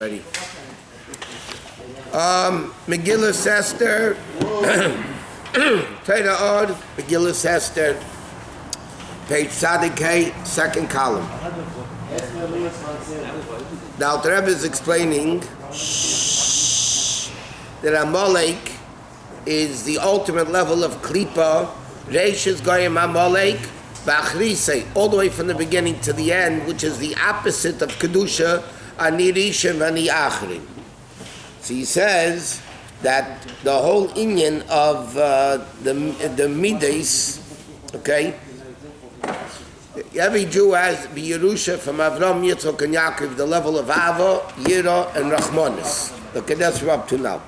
Ready. Megillah Esther, Torah Od, Megillah Esther, page Tzaddik, second column. Now the Rebbe is explaining that Amalek is the ultimate level of Klipa, Reishis Goyim Amalek, V'achrisei, all the way from the beginning to the end, which is the opposite of Kedusha, Ani Rishon Ani Achrim. So he says that the whole inyan of the Midas, okay, every Jew has B'Yerusha from Avram, Yitzchak, and Yaakov, the level of Ava, Yira, and Rachmanis. Okay, that's what we're up to now.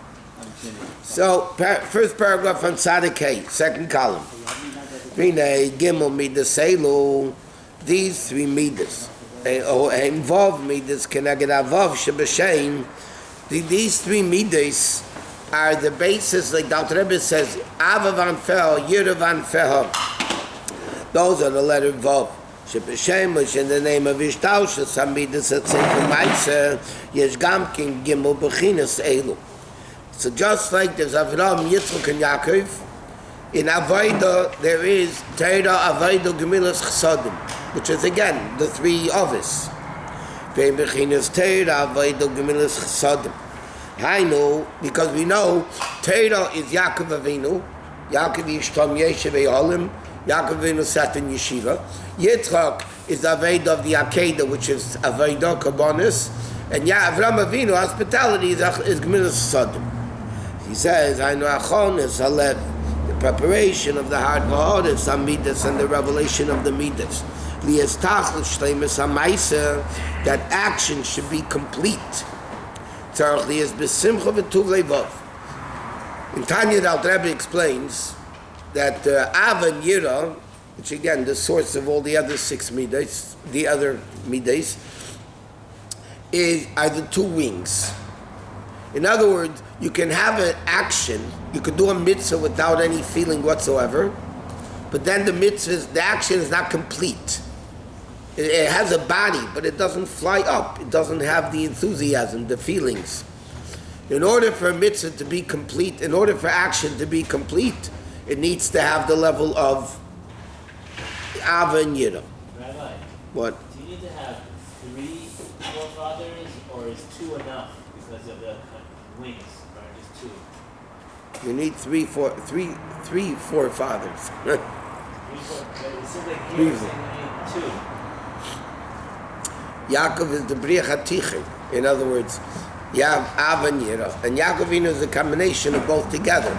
So, first paragraph on Tzaddik, second column. V'nei Gimel Midas Seilu, these three Midas, involve Midas, Keneged Avav Shebashem. These three Midas are the basis, like Dr. Rebbe says, Ava van Fel, Yira van Fel. Those are the letter Vav. Shebashem, which in the name of Ishtaush, some Midas that say from Maisa, Yesh Gamkin Gimel Bechinas Eilu. So just like there's Avram, Yitzchak, and Yaakov, in Avodah there is Torah, Avodah, Gemilas, Chsadim, which is again the three office. Bechinas Torah, Avodah, Gemilas, Chsadim. I know because we know Torah is Yaakov Avinu, Yaakov Yishtam Yeshiv Eolim, Yaakov Avinu sat in Yeshiva. Yitzchak is the Avodah of the Akedah, which is Avodah Kabbanis, and Avram Avinu hospitality is Gemilas Chsadim. He says, I know Achon is Halev, the preparation of the heart v'hod is Midas and the revelation of the Midas. Lias Tachlis Shleimus HaMaisa, that action should be complete. Tzarech lias b'simcha v'tuv levav. In Tanya, the Rebbe explains that Av and Yira, which again the source of all the other six Midas, the other Midas, are the two wings. In other words, you can have an action, you could do a mitzvah without any feeling whatsoever, but then the action is not complete. It has a body, but it doesn't fly up. It doesn't have the enthusiasm, the feelings. In order for a mitzvah to be complete, in order for action to be complete, it needs to have the level of Ava and Yira. Rabbi, what? Do you need to have three forefathers, or is two enough because of the wings, or just two? You need three forefathers. But it seems like here you're saying you need two. Yaakov is the Bria Hatichim. In other words, you have Av and Yira, and Yaakov is a combination of both together.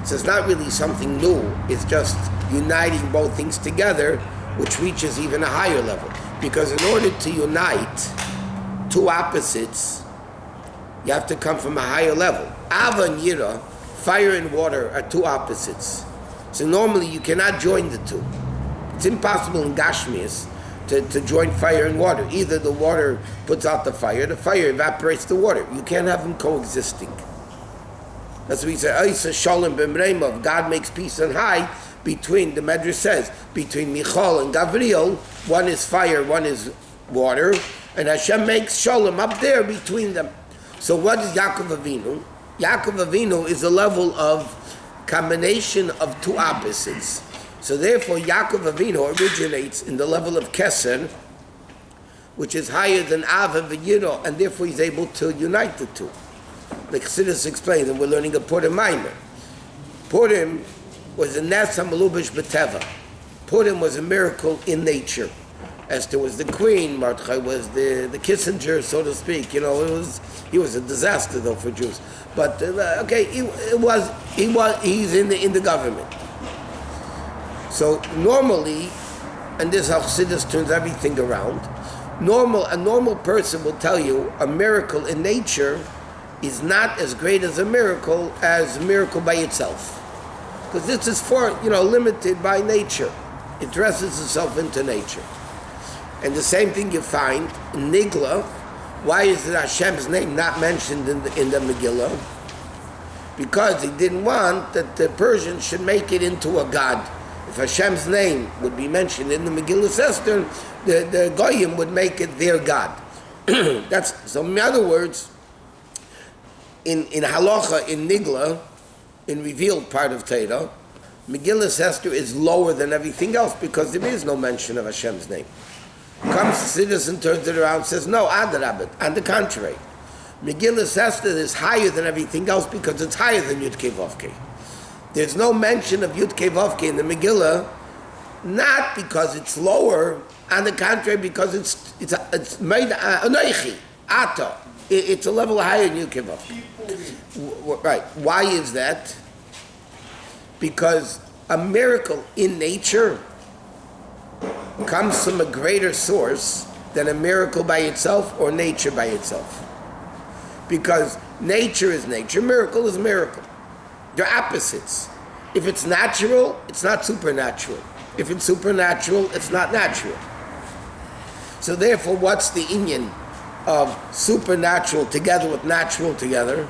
So it's not really something new. It's just uniting both things together, which reaches even a higher level. Because in order to unite two opposites, you have to come from a higher level. Av and Yira, fire and water, are two opposites. So normally you cannot join the two. It's impossible in Gashmias to join fire and water. Either the water puts out the fire evaporates the water. You can't have them coexisting. That's what we say, Oisa Shalom B'mreimov, God makes peace on high between, the Medrash says, between Michal and Gavriel, one is fire, one is water, and Hashem makes Shalom up there between them. So what is Yaakov Avinu? Yaakov Avinu is a level of combination of two opposites. So therefore, Yaakov Avinu originates in the level of Keser, which is higher than Av and Yira, and therefore he's able to unite the two. Like Chassidus explains, and we're learning a Purim Maamar. Purim was a Nes HaMelubash B'Teva. Purim was a miracle in nature. Esther was the queen, Mordechai was the Kissinger, so to speak. You know, he was a disaster though for Jews. But he's in the government. So normally, and this is how Chassidus turns everything around, a normal person will tell you a miracle in nature is not as great as a miracle by itself. Because this is limited by nature. It dresses itself into nature. And the same thing you find in Nigla. Why is Hashem's name not mentioned in the Megillah? Because he didn't want that the Persians should make it into a god. If Hashem's name would be mentioned in the Megillah Esther, the Goyim would make it their god. So in other words, in halacha, in nigla, in revealed part of Torah, Megillas Esther is lower than everything else because there is no mention of Hashem's name. Comes Siddur and turns it around and says, no, Adarabah, on the contrary. Megillas Esther is higher than everything else because it's higher than Yud Kei Vav Kei. There's no mention of Yud Kei Vav Kei in the Megillah, not because it's lower, on the contrary, because it's made Anoichi, Ata. It's a level higher than Yud Kei Vav Kei. Right. Why is that? Because a miracle in nature comes from a greater source than a miracle by itself or nature by itself. Because nature is nature, miracle is miracle. They're opposites. If it's natural, it's not supernatural. If it's supernatural, it's not natural. So therefore, what's the inyan of supernatural together with natural together?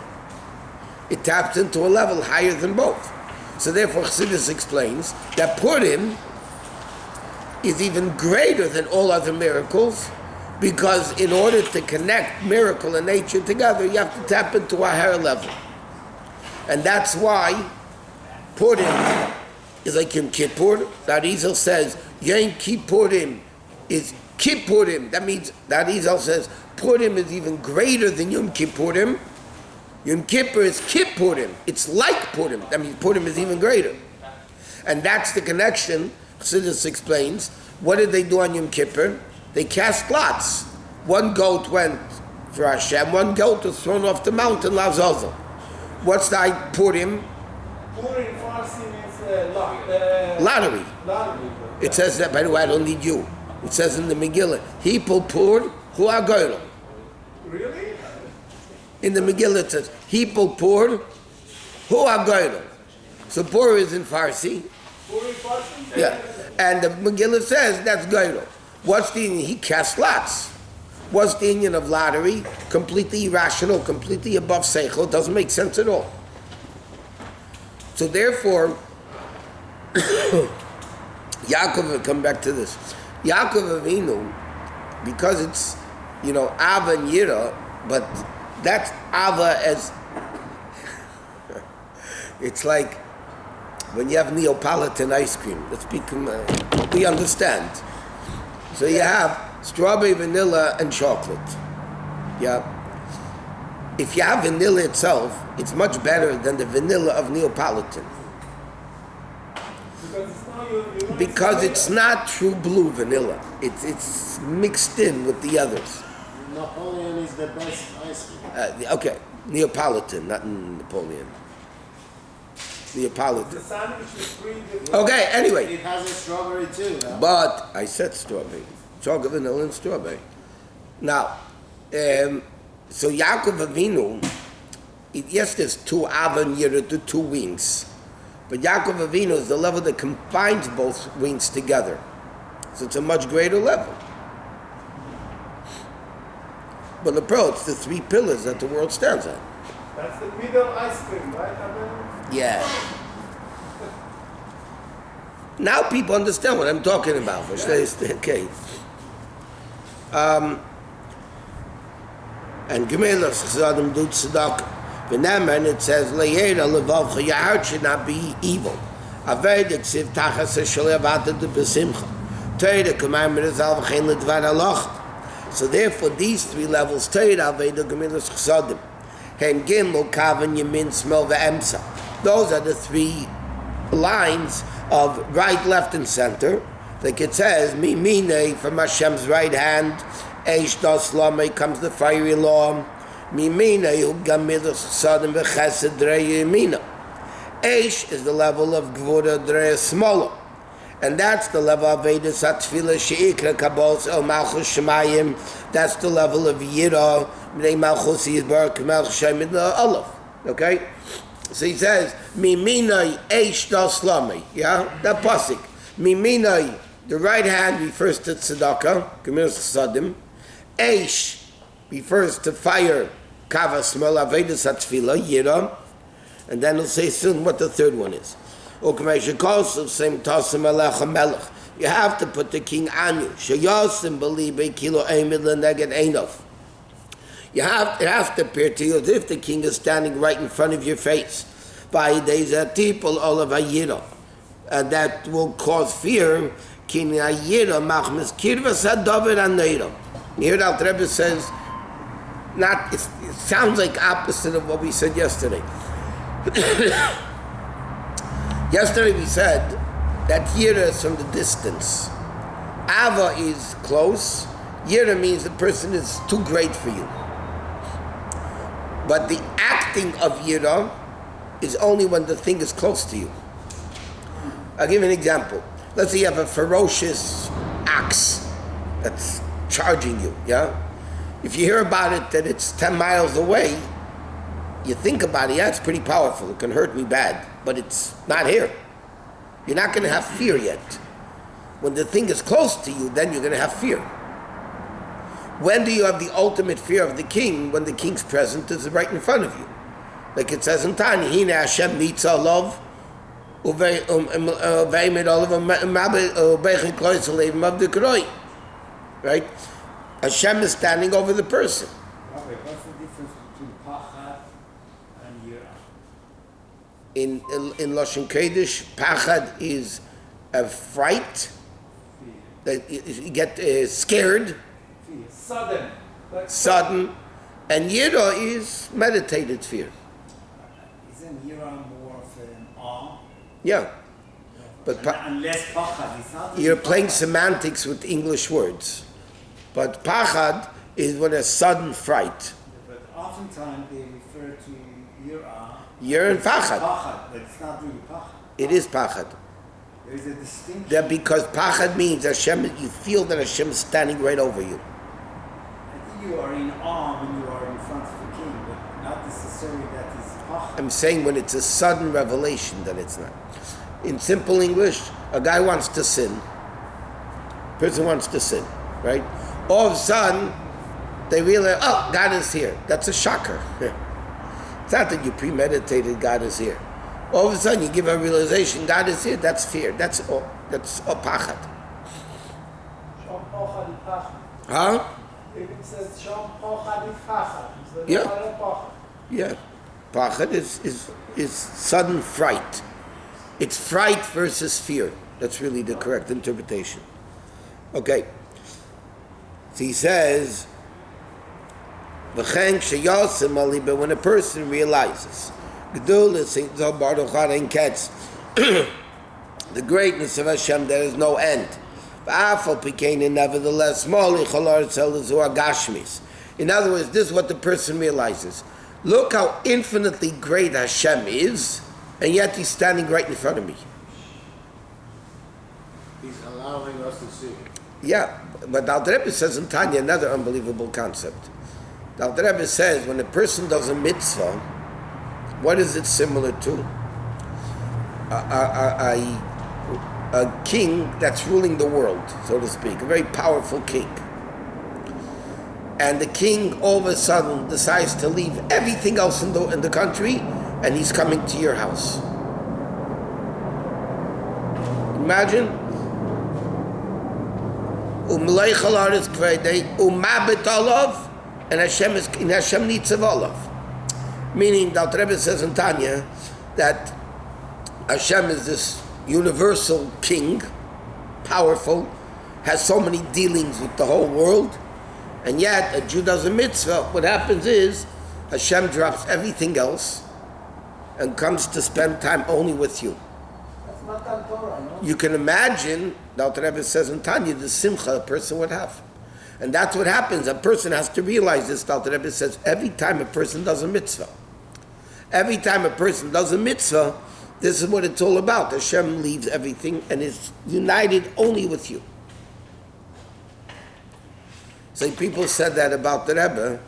It taps into a level higher than both. So therefore, Chassidus explains that Purim is even greater than all other miracles, because in order to connect miracle and nature together, you have to tap into a higher level. And that's why Purim is like Yom Kippur. That Arizal says Yom Kippurim is Kippurim. That means that Arizal says Purim is even greater than Yom Kippurim. Yom Kippur is Kippurim. It's like Purim. That means Purim is even greater. And that's the connection. Chassidus explains. What did they do on Yom Kippur? They cast lots. One goat went for Hashem. One goat was thrown off the mountain, Lazazel. What's the Purim? Purim Farsi means Lottery. lottery. It says that, by the way, I don't need you. It says in the Megillah, Hipul Pur Hu Agoyro. Really? In the Megillah it says, Hipul Pur Hu Agoyro. So Pur is in Farsi. Purim Farsi? Yeah. And the Megillah says that's Goyro. What's the He cast lots. What's the union of lottery? Completely irrational, completely above Seichel. Doesn't make sense at all. So therefore, Yaakov, come back to this. Yaakov Avinu, because it's, Ava and Yira, but that's Ava as, it's like when you have Neapolitan ice cream. Let's become, we understand. So you have strawberry, vanilla, and chocolate. Yeah. If you have vanilla itself, it's much better than the vanilla of Neapolitan. Because it's not true blue vanilla. It's mixed in with the others. Napoleon is the best ice cream. Okay, Neapolitan, not Napoleon. Neapolitan. The sandwich is free. Okay, anyway. It has a strawberry too. No? But I said strawberry. Chocolate, vanilla, and strawberry. Now, so Yaakov Avinu, yes, there's two Avan Yira, the two wings. But Yaakov Avinu is the level that combines both wings together. So it's a much greater level. But the pearl, it's the three pillars that the world stands on. That's the middle ice cream, right, Abel? Yeah. Now people understand what I'm talking about. Okay. And Gemelas Chasadim do tzedakah. And it says, Le'era levavcha, your heart should not be evil. Aved ksiv tachas shalev atad besimcha. Torah commandment is al v'chein ledvar halacha. So therefore, these three levels, Torah, Aved, Gemelas Chasadim, Hen Gimel, Kavan, Yemin, Smel, Ve'emsa. Those are the three lines of right, left, and center. Like it says, Mimine, from Hashem's right hand, Eish das Lame, comes the fiery law. Mimine, Gamilas Sadim, V'chesed, Drei Yemina. Eish is the level of Gvura, Drei Smola. And that's the level of Vedas Atfila, Sheikra, Kabos, El Malchus Shemayim. That's the level of Yira, Mnei Malchus Yizbar, Malchus Shemayim, Aleph. Okay? So he says, Miminai Eish das Lame. Yeah? That pasuk. Miminai, the right hand refers to tzedakah, Gemilas Chasadim. Eish refers to fire, Kavas Smel, Avedas Atfila, Yira. And then he'll say soon what the third one is. You have to put the king on you. You It has to appear to you as if the king is standing right in front of your face. And that will cause fear. Here the Alter Rebbe says, it sounds like opposite of what we said yesterday. Yesterday we said that yira is from the distance. Ava is close. Yira means the person is too great for you. But the acting of yira is only when the thing is close to you. I'll give you an example. Let's say you have a ferocious ox that's charging you, yeah? If you hear about it that it's 10 miles away, you think about it, yeah, it's pretty powerful, it can hurt me bad, but it's not here. You're not going to have fear yet. When the thing is close to you, then you're going to have fear. When do you have the ultimate fear of the king? When the king's presence is right in front of you. Like it says in Tanya, Hine Hashem Nitza Lov, right? Hashem is standing over the person. Rabbi, what's the difference between pachad and yira? In Lashon Kodesh, pachad is a fright, that you get scared, sudden, and yira is meditated fear. Isn't yira more of an awe? Yeah. But unless pachad is not. You're playing semantics with English words. But pachad is when a sudden fright. But oftentimes they refer to yira. Yira and pachad. But it's not really pachad. It is pachad. There is a distinction. That because pachad means Hashem, you feel that Hashem is standing right over you. I think you are in awe when you are in front of the king, but not necessarily that is pachad. I'm saying when it's a sudden revelation that it's not. In simple English, a guy wants to sin. Person wants to sin, right? All of a sudden, they realize, oh, God is here. That's a shocker. It's not that you premeditated God is here. All of a sudden, you give a realization, God is here. That's fear. That's pachad. Huh? It says Shom Pochad Pachad. Yeah. Yeah. Pachad is sudden fright. It's fright versus fear. That's really the correct interpretation. Okay. So he says, when a person realizes the greatness of Hashem, there is no end. Nevertheless, in other words, this is what the person realizes. Look how infinitely great Hashem is, and yet he's standing right in front of me. He's allowing us to see. Yeah, but the Alter Rebbe says in Tanya another unbelievable concept. The Alter Rebbe says when a person does a mitzvah, what is it similar to? A king that's ruling the world, so to speak, a very powerful king. And the king all of a sudden decides to leave everything else in the country, and he's coming to your house. Imagine. And Hashem nitzav olav. Meaning, the Alter Rebbe says in Tanya that Hashem is this universal king, powerful, has so many dealings with the whole world, and yet a Jew does a mitzvah. What happens is Hashem drops everything else and comes to spend time only with you. That's not on Torah, no? You can imagine, the Alter Rebbe says in Tanya, the simcha a person would have. And that's what happens. A person has to realize this. The Alter Rebbe says every time a person does a mitzvah, this is what it's all about. Hashem leaves everything and is united only with you. So people said that about the Rebbe.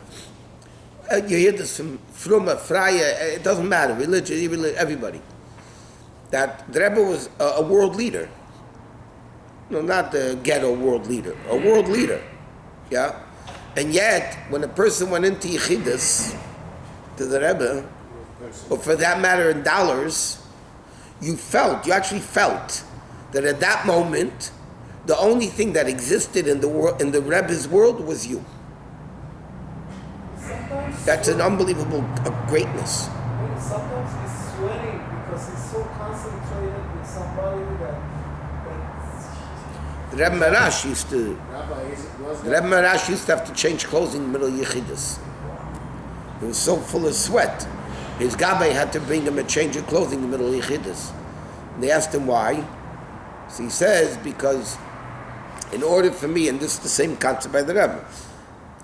You hear this from Fruma, Freya, it doesn't matter, religion, everybody. That the Rebbe was a world leader. No, not the ghetto world leader, a world leader. Yeah? And yet, when a person went into Yechidus, to the Rebbe, or for that matter in dollars, you actually felt that at that moment, the only thing that existed in the world, in the Rebbe's world, was you. That's an unbelievable greatness. Sometimes he's sweating because he's so concentrated with somebody that The Rebbe Marash used to. Was The Rebbe Marash used to have to change clothing in the middle of Yechidus. He was so full of sweat. His Gabbai had to bring him a change of clothing in the middle of Yechidus. And they asked him why. So he says, because in order for me, and this is the same concept by the Rebbe,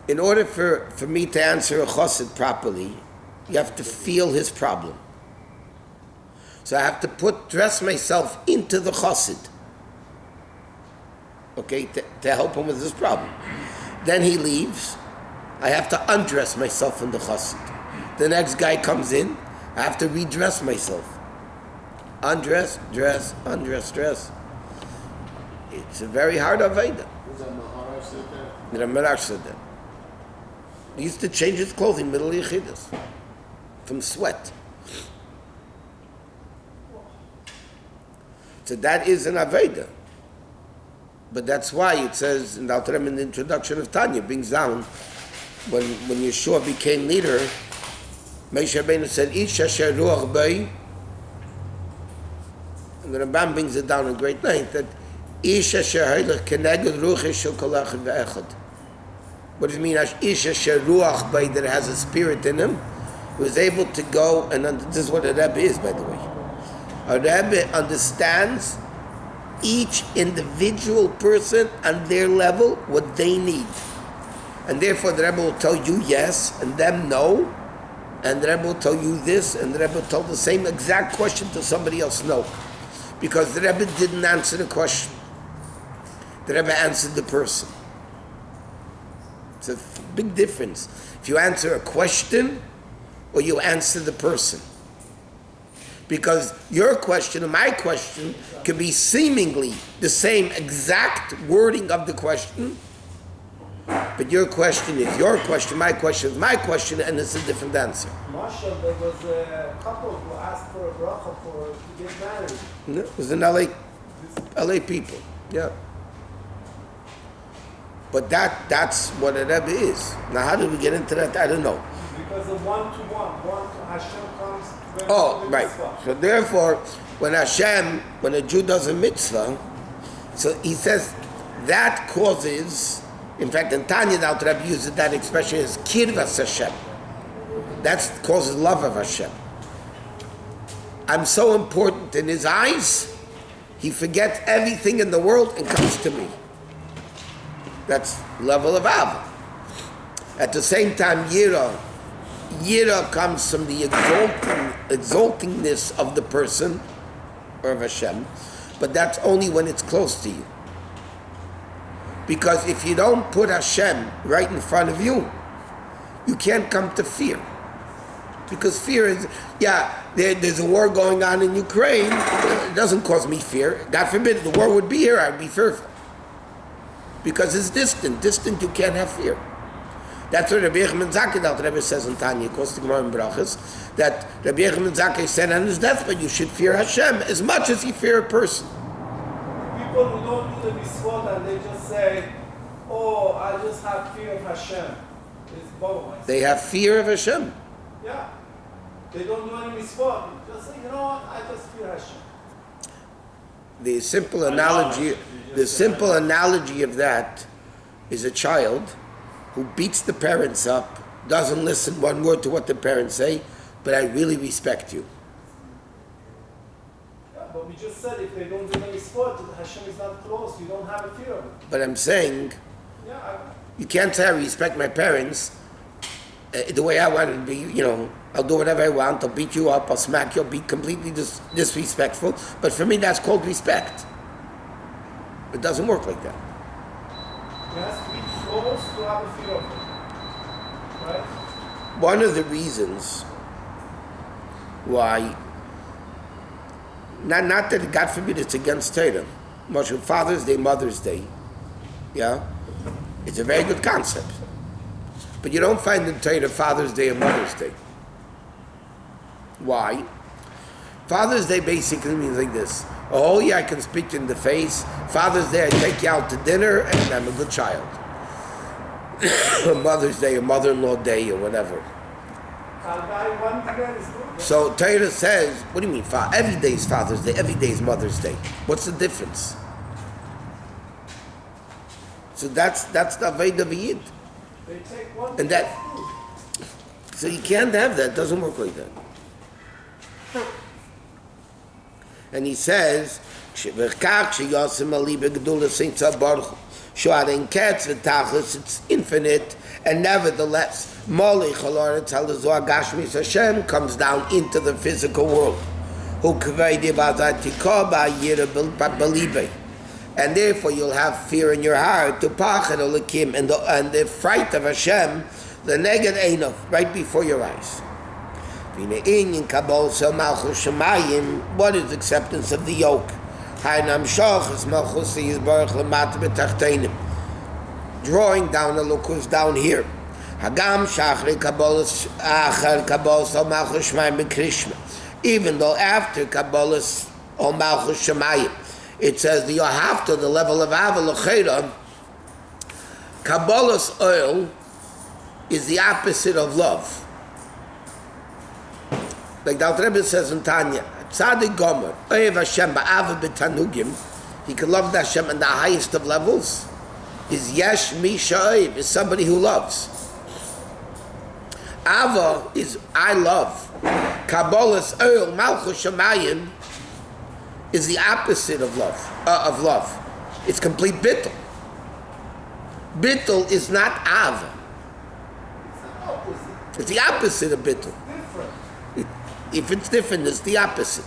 in order for me to answer a chassid properly, you have to feel his problem. So I have to dress myself into the chassid, okay, to help him with his problem. Then he leaves. I have to undress myself in the chassid. The next guy comes in. I have to redress myself. Undress, dress, undress, dress. It's a very hard Aveda. Was that Maamar said that? The Marash said that. He used to change his clothing middle of Yechidus from sweat. So that is an Aveda. But that's why it says in the Alter Rebbe in the introduction of Tanya, brings down when Yeshua became leader, Moshe Rabbeinu said, Ish asher ruach bei, and the Ramban brings it down in great length, that Ish asher hailech keneged ruach shel kol echad ve'echad. What does it mean? Ish asher ruach bei, that has a spirit in him, was able to go, and this is what a Rebbe is, by the way. A Rebbe understands each individual person on their level, what they need. And therefore the Rebbe will tell you yes, and them no, and the Rebbe will tell you this, and the Rebbe will tell the same exact question to somebody else no. Because the Rebbe didn't answer the question. The Rebbe answered the person. It's a big difference. If you answer a question, or you answer the person. Because your question and my question can be seemingly the same exact wording of the question, but your question is your question, my question is my question, and it's a different answer. Marshall, there was a couple who asked for a bracha to get married. No, it was in LA people, yeah. But that's what a Rebbe is. Now, how did we get into that? I don't know. Because of one to Hashem comes to Oh, the right. mitzvah. So therefore, when a Jew does a mitzvah, so he says that causes, in fact, in Tanya, the Alter Rebbe uses that expression as kirvas Hashem. That causes love of Hashem. I'm so important in his eyes, he forgets everything in the world and comes to me. That's level of Ava. At the same time, Yira comes from the exaltingness of the person, or of Hashem, but that's only when it's close to you. Because if you don't put Hashem right in front of you, you can't come to fear. Because fear is, there's a war going on in Ukraine, it doesn't cause me fear. God forbid, the war would be here, I'd be fearful. Because it's distant you can't have fear. That's what Rabbi Yechim Zakkai, the Rebbe says in Tanya, goes to Gemara in Brachas, that Rabbi Yechim Zakkai said on his deathbed, you should fear Hashem as much as you fear a person. People who don't do the mitzvot and they just say, oh, I just have fear of Hashem. It's both. They have fear of Hashem. Yeah. They don't do any mitzvot. Just say, you know what, I just fear Hashem. The simple analogy of that is a child who beats the parents up, doesn't listen one word to what the parents say, but I really respect you. Yeah, but we just said if they don't do any sport, Hashem is not close, you don't have a fear of it. But I'm saying, you can't say I respect my parents the way I want it to be, I'll do whatever I want, I'll beat you up, I'll smack you, I'll be completely disrespectful, but for me that's called respect. It doesn't work like that. You have to be close to have a fear of it. Right? One of the reasons why, not that God forbid it's against Torah, much of Father's Day, Mother's Day, it's a very good concept. But you don't find in Torah Father's Day and Mother's Day. Why? Father's Day basically means like this. Oh yeah, I can speak in the face. Father's Day, I take you out to dinner and I'm a good child. Mother's Day or Mother-in-law Day or whatever. One dinner is good. So Torah says, what do you mean? Every day is Father's Day, every day is Mother's Day. What's the difference? So that's the Aved of a Yid. They take one And dinner that- is good. So you can't have that. It doesn't work like that. And he says, it's infinite, and nevertheless, Hashem comes down into the physical world. And therefore you'll have fear in your heart to pachad olakim, and the fright of Hashem, the neged einov, right before your eyes. What is acceptance of the yoke? Drawing down the lukus down here. Even though after Kabbalah's or Malchus Shemayim, it says the Yohavta, the level of Aval, Kabbalah's oil is the opposite of love. Like the Rebbe says in Tanya, Tzadik Gomer, Oyev Hashem ba'ava b'tanugim, he can love the Hashem in the highest of levels, is Yesh Mi Sha'oyev, is somebody who loves. Ava is I love. Kabbalah's oil, Malchus Shemayim, is the opposite of love. It's complete bittul. Bittul is not Ava. It's the opposite of bittul. If it's different, it's the opposite.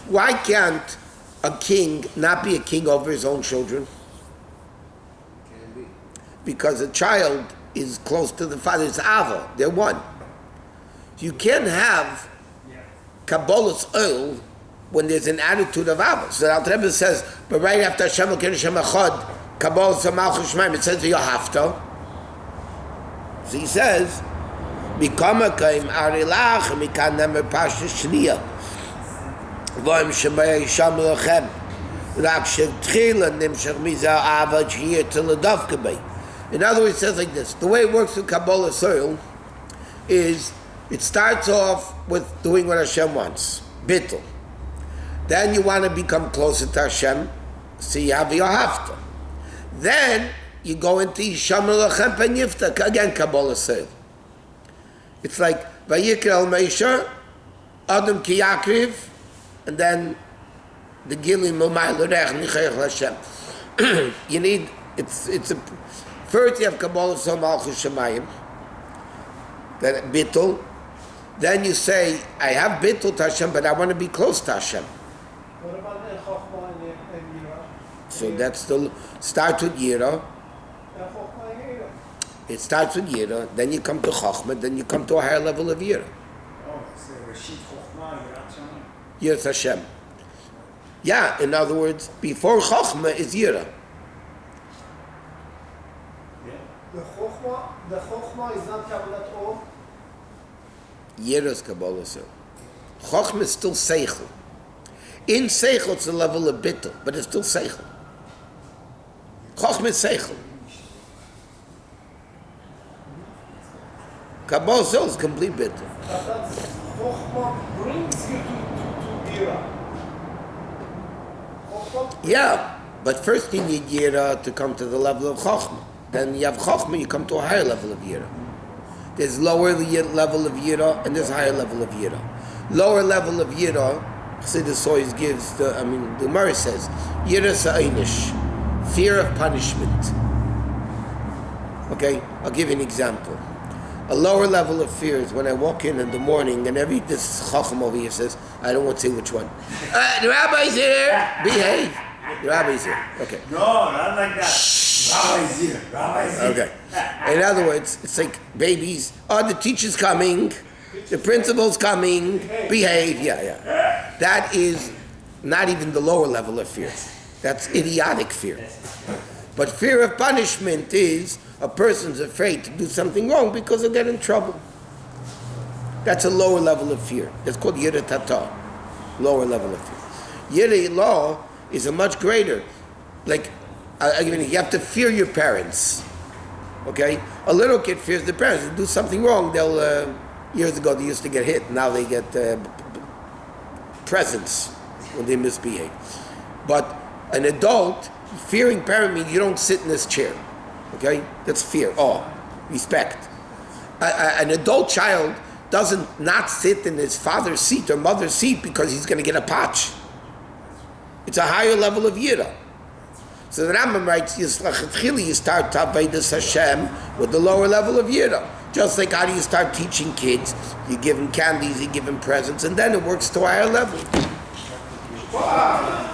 Why can't a king not be a king over his own children? Can be. Because a child is close to the father. It's Ava. They're one. You can't have Kabbalah's oil when there's an attitude of Ava. So the Alter Rebbe says, but right after Hashem Elokeinu Hashem Echad, Kabbalah's Malchus Shemayim, it says Yohavta. So he says, B'kamakaim arilach mikan nemer pashtus shniya v'im shemay yisham lachem rak shetchila nimshach mizah ava shiyah till the dafka bay. In other words, it says like this: the way it works with Kabbalah soil is it starts off with doing what Hashem wants, bittul. Then you want to become closer to Hashem, so you have Yohavta. Then you go into Yisham lachem pen yifta, again Kabbalah soil. It's like Vayikra al Meisha, Adam ki Yakriv, and then the Gilim Umay L'Rech Nichayach L'Hashem. You need, it's a, first you have Kabbalah Sol Malchus Shemayim, then Bittul, then you say, I have Bittul to Hashem, but I want to be close to Hashem. What about the Chochmah and Yira? So that's the, start with Yira. Chochmah and Yira. It starts with Yira, then you come to Chochmah, then you come to a higher level of Yira. Oh, it's Rashid Chochmah, Yiras Hashem. Yeah, in other words, before Chochmah is Yira. The Chochmah is not Kabbalat Or. Yira is Kabbalah. Chochmah is still Seichel. In Seichel, it's a level of Bittul, but it's still Seichel. Chochmah is Seichel. Kabbalah is complete Bittul. But that's Chochmah brings you to Yira. Chochmah. Yeah, but first you need Yira to come to the level of Chochmah. Then you have Chochmah, you come to a higher level of Yira. There's lower level of Yira and there's higher level of Yira. Lower level of Yira, Chassidus always gives, the Gemara says, Yira Sa'inish, fear of punishment. Okay, I'll give you an example. A lower level of fear is when I walk in the morning and this Chacham over here says, I don't want to say which one. The rabbi's here! Behave! The rabbi's here. Okay. No, not like that. Rabbi's here. Rabbi's here. Okay. In other words, it's like babies. Oh, the teacher's coming. The principal's coming. Behave. Yeah. That is not even the lower level of fear. That's idiotic fear. But fear of punishment is a person's afraid to do something wrong because they'll get in trouble. That's a lower level of fear. It's called Yira Tata. Lower level of fear. Yira Law is a much greater. Like, you have to fear your parents. Okay? A little kid fears the parents. If they do something wrong, they'll, years ago they used to get hit, now they get presents when they misbehave. But an adult, fearing parent means you don't sit in this chair. Okay? That's fear, awe, respect. An adult child doesn't not sit in his father's seat or mother's seat because he's going to get a patch. It's a higher level of yira. So the Rambam writes, you start Tavedas Hashem with the lower level of yira. Just like how do you start teaching kids? You give them candies, you give them presents, and then it works to a higher level. Wow.